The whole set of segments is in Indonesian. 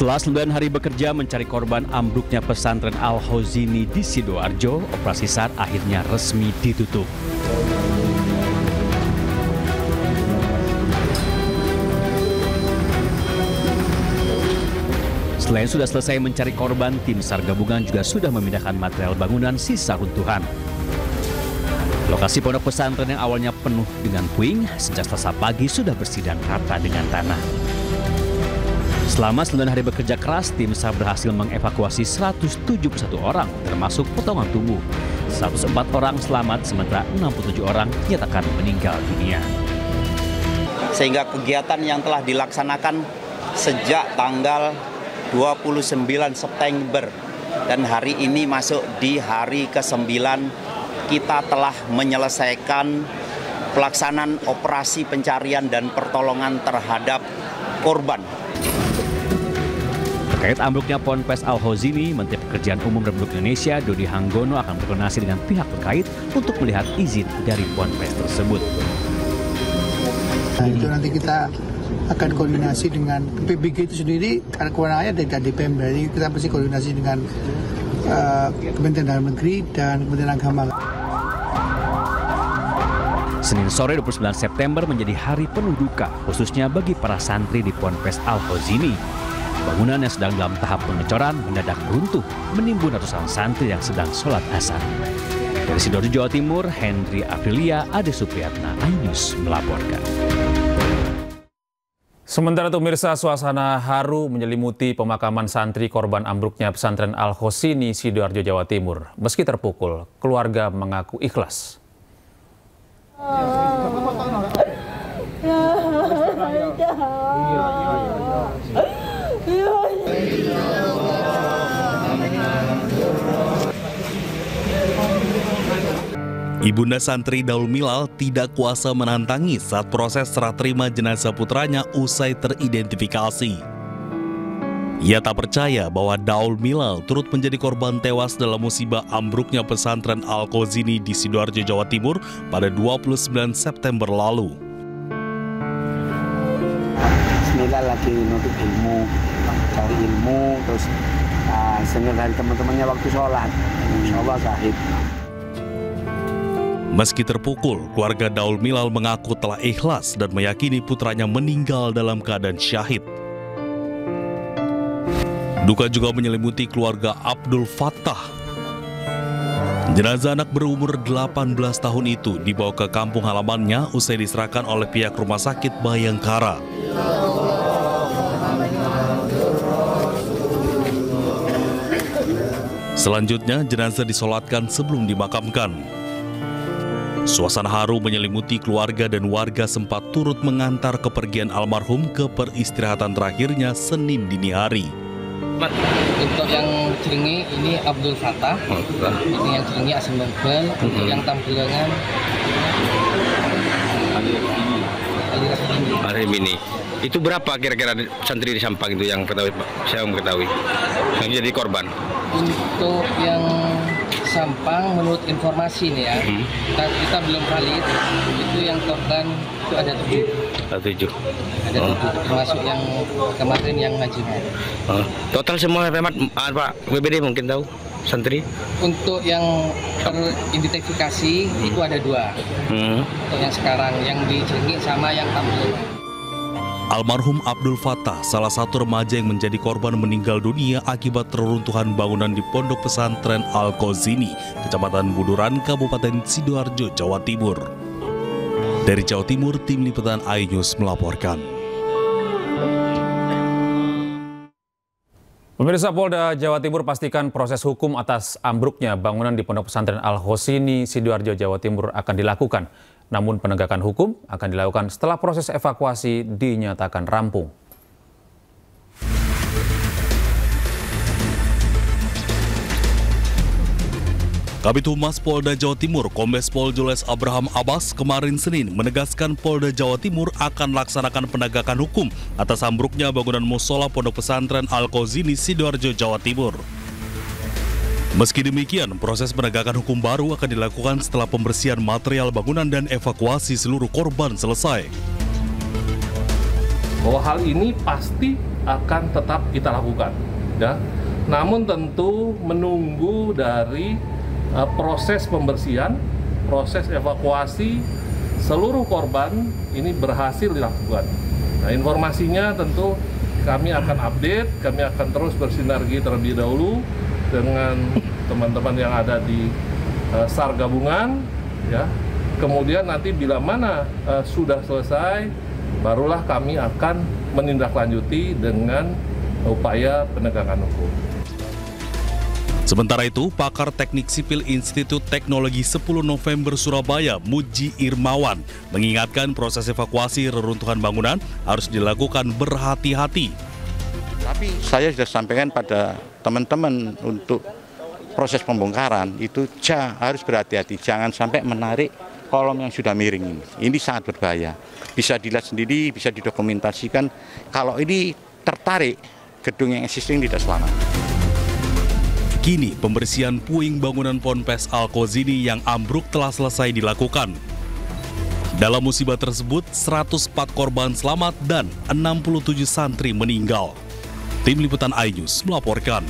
Setelah 9 hari bekerja mencari korban ambruknya pesantren Al-Khozini di Sidoarjo, operasi SAR akhirnya resmi ditutup. Selain sudah selesai mencari korban, tim SAR gabungan juga sudah memindahkan material bangunan sisa runtuhan. Lokasi pondok pesantren yang awalnya penuh dengan puing, sejak Selasa pagi sudah bersih dan rata dengan tanah. Selama 9 hari bekerja keras, tim SAR berhasil mengevakuasi 171 orang, termasuk potongan tubuh. 104 orang selamat, sementara 67 orang dinyatakan meninggal dunia. Sehingga kegiatan yang telah dilaksanakan sejak tanggal 29 September dan hari ini masuk di hari ke-9, kita telah menyelesaikan pelaksanaan operasi pencarian dan pertolongan terhadap korban. Terkait ambruknya Ponpes Al-Khozini, Menteri Pekerjaan Umum Republik Indonesia Dodi Hanggono akan berkoordinasi dengan pihak terkait untuk melihat izin dari Ponpes tersebut. Nah, itu nanti kita akan koordinasi dengan PBG itu sendiri, karena kewenangannya dari DPM, jadi kita pasti koordinasi dengan Kementerian Dalam Negeri dan Kementerian Agama. Senin sore 29 September menjadi hari penuh duka, khususnya bagi para santri di Ponpes Al-Khozini. Bangunan yang sedang dalam tahap pengecoran mendadak runtuh, menimbun ratusan santri yang sedang sholat asar. Dari Sidoarjo, Jawa Timur, Hendri Aprilia, Ade Supriyatna, iNews melaporkan. Sementara itu pemirsa, suasana haru menyelimuti pemakaman santri korban ambruknya pesantren Al-Khozini Sidoarjo, Jawa Timur. Meski terpukul, keluarga mengaku ikhlas. Ibunda santri Daul Milal tidak kuasa menahan tangis saat proses serah terima jenazah putranya usai teridentifikasi. Ia tak percaya bahwa Daul Milal turut menjadi korban tewas dalam musibah ambruknya pesantren Al-Khozini di Sidoarjo, Jawa Timur pada 29 September lalu. Bismillah, lagi nuntut ilmu, cari ilmu, terus senang dari teman-temannya waktu sholat, insya Allah syahid. Meski terpukul, keluarga Daul Milal mengaku telah ikhlas dan meyakini putranya meninggal dalam keadaan syahid. Duka juga menyelimuti keluarga Abdul Fattah. Jenazah anak berumur 18 tahun itu dibawa ke kampung halamannya usai diserahkan oleh pihak rumah sakit Bayangkara. Selanjutnya, jenazah disolatkan sebelum dimakamkan. Suasana haru menyelimuti keluarga dan warga sempat turut mengantar kepergian almarhum ke peristirahatan terakhirnya Senin dini hari. Untuk yang Jeringi ini Abdul Fattah, ini yang Jeringi Asim Bambal, untuk yang Tambelangan hari ini. Itu berapa kira-kira santri di Sampang itu yang ketahui Pak? Saya mengetahui yang jadi korban. Untuk yang Sampang menurut informasi nih ya, kita belum valid, itu yang korban itu ada 7. Ada 7, termasuk yang kemarin yang ngajian. Total semua Pak WBD mungkin tahu santri? Untuk yang teridentifikasi itu ada 2. Untuk yang sekarang yang di Jeringi sama yang Tambelangan. Almarhum Abdul Fattah, salah satu remaja yang menjadi korban meninggal dunia akibat reruntuhan bangunan di Pondok Pesantren Al-Khozini, Kecamatan Buduran, Kabupaten Sidoarjo, Jawa Timur. Dari Jawa Timur, tim liputan iNews melaporkan. Pemirsa, Polda Jawa Timur pastikan proses hukum atas ambruknya bangunan di Pondok Pesantren Al-Khozini Sidoarjo, Jawa Timur akan dilakukan. Namun penegakan hukum akan dilakukan setelah proses evakuasi dinyatakan rampung. Kabid Humas Polda Jawa Timur, Kombes Pol Jules Abraham Abbas kemarin Senin menegaskan Polda Jawa Timur akan melaksanakan penegakan hukum atas ambruknya bangunan musola Pondok Pesantren Al-Khozini Sidoarjo, Jawa Timur. Meski demikian, proses penegakan hukum baru akan dilakukan setelah pembersihan material bangunan dan evakuasi seluruh korban selesai. Bahwa hal ini pasti akan tetap kita lakukan, ya. Namun tentu menunggu dari proses pembersihan, proses evakuasi seluruh korban ini berhasil dilakukan. Nah, informasinya tentu kami akan update, kami akan terus bersinergi terlebih dahulu dengan teman-teman yang ada di SAR gabungan, ya. Kemudian nanti bila mana sudah selesai, barulah kami akan menindaklanjuti dengan upaya penegakan hukum. Sementara itu, pakar Teknik Sipil Institut Teknologi 10 November Surabaya, Muji Irmawan, mengingatkan proses evakuasi reruntuhan bangunan harus dilakukan berhati-hati. Tapi saya sudah sampaikan pada teman-teman untuk proses pembongkaran itu harus berhati-hati, jangan sampai menarik kolom yang sudah miring ini. Ini sangat berbahaya. Bisa dilihat sendiri, bisa didokumentasikan. Kalau ini tertarik, gedung yang existing tidak selamat. Kini pembersihan puing bangunan Ponpes Al-Khozini yang ambruk telah selesai dilakukan. Dalam musibah tersebut, 104 korban selamat dan 67 santri meninggal. Tim Liputan iNews melaporkan.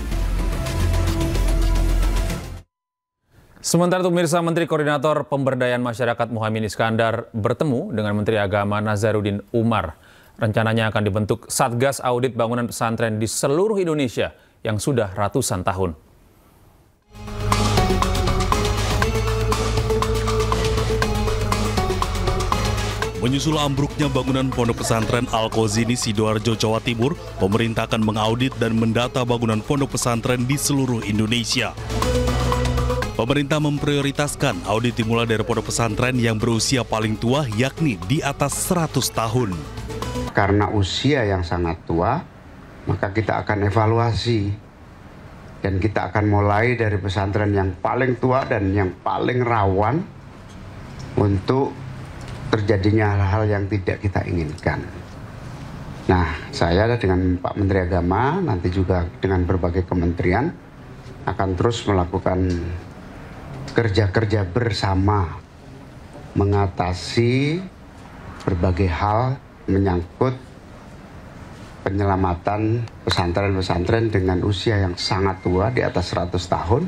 Sementara itu, pemirsa, Menteri Koordinator Pemberdayaan Masyarakat Muhaimin Iskandar bertemu dengan Menteri Agama Nazaruddin Umar. Rencananya akan dibentuk Satgas Audit Bangunan Pesantren di seluruh Indonesia yang sudah ratusan tahun. Menyusul ambruknya bangunan Pondok Pesantren Al-Khozini Sidoarjo, Jawa Timur, pemerintah akan mengaudit dan mendata bangunan pondok pesantren di seluruh Indonesia. Pemerintah memprioritaskan audit dimulai dari pondok pesantren yang berusia paling tua, yakni di atas 100 tahun. Karena usia yang sangat tua, maka kita akan evaluasi. Dan kita akan mulai dari pesantren yang paling tua dan yang paling rawan untuk terjadinya hal-hal yang tidak kita inginkan. Nah, saya dengan Pak Menteri Agama, nanti juga dengan berbagai kementerian, akan terus melakukan kerja-kerja bersama mengatasi berbagai hal menyangkut penyelamatan pesantren-pesantren dengan usia yang sangat tua di atas 100 tahun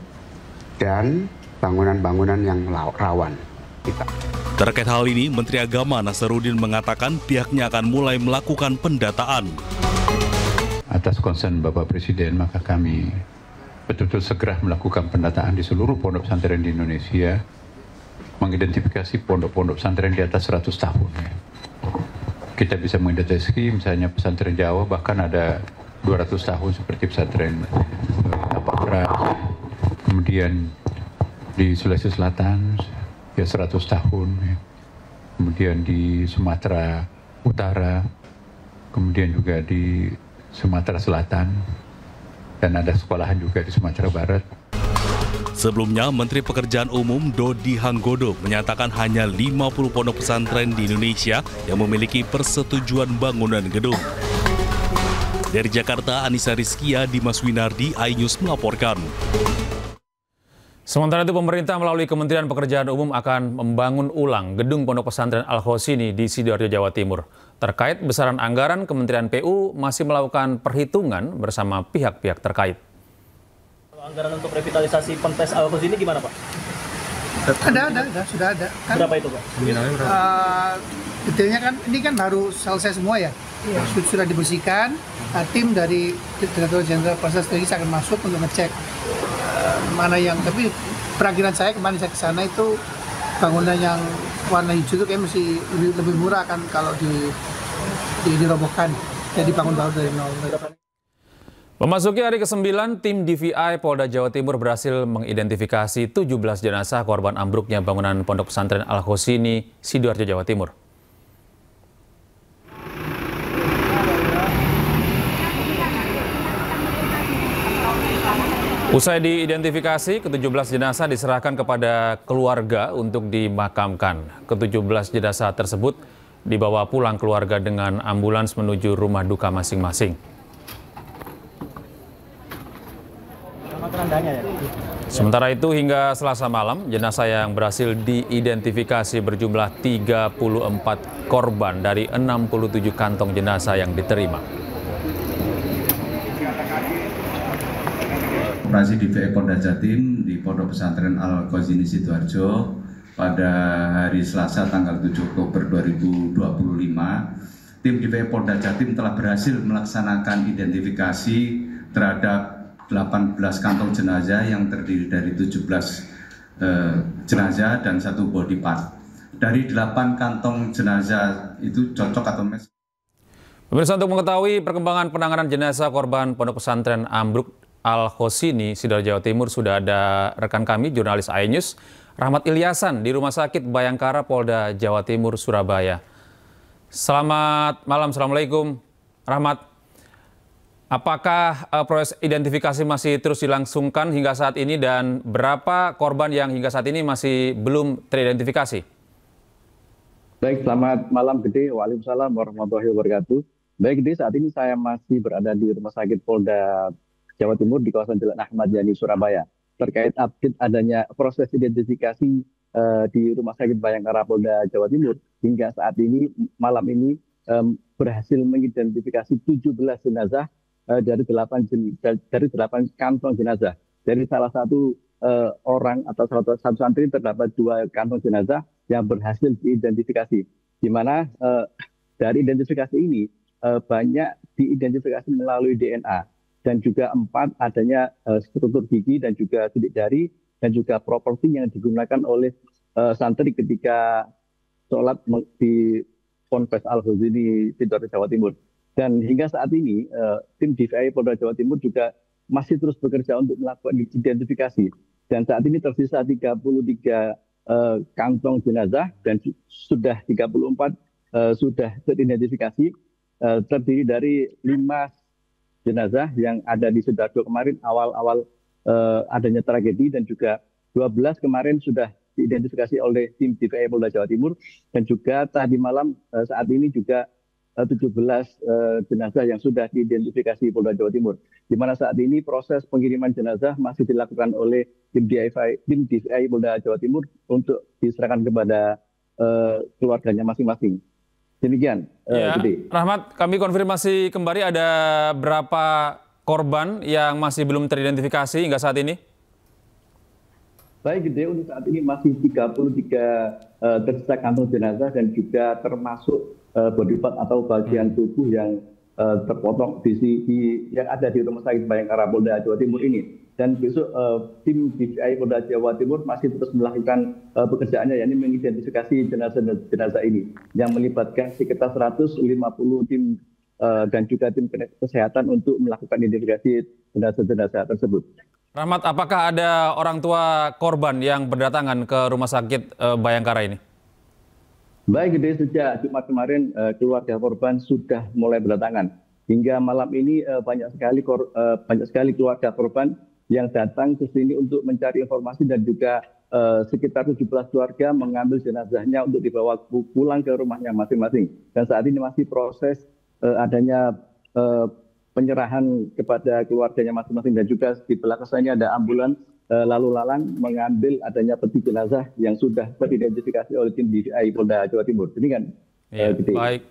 dan bangunan-bangunan yang rawan. Terkait hal ini, Menteri Agama Nasaruddin mengatakan pihaknya akan mulai melakukan pendataan. Atas konsen Bapak Presiden, maka kami betul-betul segera melakukan pendataan di seluruh pondok pesantren di Indonesia, mengidentifikasi pondok-pondok pesantren di atas 100 tahun. Kita bisa mengidentifikasi misalnya pesantren Jawa, bahkan ada 200 tahun seperti pesantren Tapakras. Kemudian di Sulawesi Selatan, ya 100 tahun, ya. Kemudian di Sumatera Utara, kemudian juga di Sumatera Selatan, dan ada sekolahan juga di Sumatera Barat. Sebelumnya, Menteri Pekerjaan Umum Dodi Hanggodo menyatakan hanya 50 pondok pesantren di Indonesia yang memiliki persetujuan bangunan gedung. Dari Jakarta, Anissa Rizkia, Dimas Winardi, iNews melaporkan. Sementara itu, pemerintah melalui Kementerian Pekerjaan Umum akan membangun ulang gedung Pondok Pesantren Al-Khozini di Sidoarjo, Jawa Timur. Terkait besaran anggaran, Kementerian PU masih melakukan perhitungan bersama pihak-pihak terkait. Anggaran untuk revitalisasi Ponpes Al-Khozini gimana, Pak? Sudah ada. Kan, berapa itu, Pak? Detailnya kan, ini kan baru selesai semua ya. Sudah dibersihkan, tim dari Direktur Jenderal Proses Strategis akan masuk untuk ngecek mana yang, tapi perakiran saya kemarin saya ke sana itu bangunan yang warna hijau itu kayak masih lebih murah kan kalau dirobohkan, jadi bangun baru dari nol. Memasuki hari ke-9, tim DVI Polda Jawa Timur berhasil mengidentifikasi 17 jenazah korban ambruknya bangunan Pondok Pesantren Al-Khozini, Sidoarjo, Jawa Timur. Usai diidentifikasi, ke-17 jenazah diserahkan kepada keluarga untuk dimakamkan. Ke-17 jenazah tersebut dibawa pulang keluarga dengan ambulans menuju rumah duka masing-masing. Sementara itu, hingga Selasa malam, jenazah yang berhasil diidentifikasi berjumlah 34 korban dari 67 kantong jenazah yang diterima. Operasi DVI Polda Jatim di Pondok Pesantren Al-Khozini Sidoarjo pada hari Selasa tanggal 7 Oktober 2025, tim DVI Polda Jatim telah berhasil melaksanakan identifikasi terhadap 18 kantong jenazah yang terdiri dari 17 jenazah dan 1 body part. Dari 8 kantong jenazah itu cocok atau mes. Pemirsa, untuk mengetahui perkembangan penanganan jenazah korban Pondok Pesantren ambruk Al-Khozini, Sidoarjo, Jawa Timur, sudah ada rekan kami, jurnalis iNews, Rahmat Ilyasan di Rumah Sakit Bayangkara, Polda Jawa Timur, Surabaya. Selamat malam, Assalamualaikum, Rahmat. Apakah proses identifikasi masih terus dilangsungkan hingga saat ini dan berapa korban yang hingga saat ini masih belum teridentifikasi? Baik, selamat malam Gede. Waalaikumsalam warahmatullahi wabarakatuh. Baik Gede, saat ini saya masih berada di Rumah Sakit Polda Jawa Timur di kawasan Jalan Ahmad Yani, Surabaya. Terkait update adanya proses identifikasi di Rumah Sakit Bayangkara Polda Jawa Timur, hingga saat ini, malam ini, berhasil mengidentifikasi 17 jenazah dari 8 kantong jenazah. Dari salah satu orang atau satu santri terdapat 2 kantong jenazah yang berhasil diidentifikasi. Di mana dari identifikasi ini banyak diidentifikasi melalui DNA. Dan juga 4 adanya struktur gigi dan juga sidik jari dan juga properti yang digunakan oleh santri ketika sholat di Ponpes Al-Khozini, Sidoarjo, Jawa Timur. Dan hingga saat ini tim DVI Polda Jawa Timur juga masih terus bekerja untuk melakukan identifikasi. Dan saat ini tersisa 33 kantong jenazah dan sudah 34 sudah teridentifikasi, terdiri dari 5 jenazah yang ada di Sidoarjo kemarin awal-awal adanya tragedi, dan juga 12 kemarin sudah diidentifikasi oleh tim DVI Polda Jawa Timur, dan juga tadi malam saat ini juga 17 jenazah yang sudah diidentifikasi Polda Jawa Timur. Di mana saat ini proses pengiriman jenazah masih dilakukan oleh tim DVI Polda Jawa Timur untuk diserahkan kepada keluarganya masing-masing. Demikian, ya, Rahmat, kami konfirmasi kembali ada berapa korban yang masih belum teridentifikasi hingga saat ini? Baik, Gede, untuk saat ini masih 33 tersisa kantong jenazah dan juga termasuk body part atau bagian tubuh yang terpotong yang ada di Rumah Sakit Bayangkara Polda Jawa Timur ini. Dan besok tim DVI Polda Jawa Timur masih terus melakukan pekerjaannya, yakni mengidentifikasi jenazah ini yang melibatkan sekitar 150 tim dan juga tim kesehatan untuk melakukan identifikasi jenazah tersebut. Rahmat, apakah ada orang tua korban yang berdatangan ke Rumah Sakit Bayangkara ini? Baik, Gede, sejak Jumat kemarin keluarga korban sudah mulai berdatangan. Hingga malam ini banyak sekali keluarga korban yang datang ke sini untuk mencari informasi, dan juga sekitar 17 keluarga mengambil jenazahnya untuk dibawa pulang ke rumahnya masing-masing. Dan saat ini masih proses adanya penyerahan kepada keluarganya masing-masing, dan juga di belakangnya ada ambulans lalu lalang mengambil adanya peti jenazah yang sudah teridentifikasi oleh tim DVI Polda Jawa Timur. Demikian. Ya,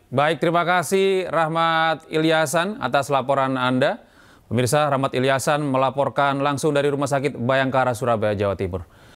baik, terima kasih Rahmat Ilyasan atas laporan Anda. Pemirsa, Rahmat Ilyasan melaporkan langsung dari Rumah Sakit Bayangkara, Surabaya, Jawa Timur.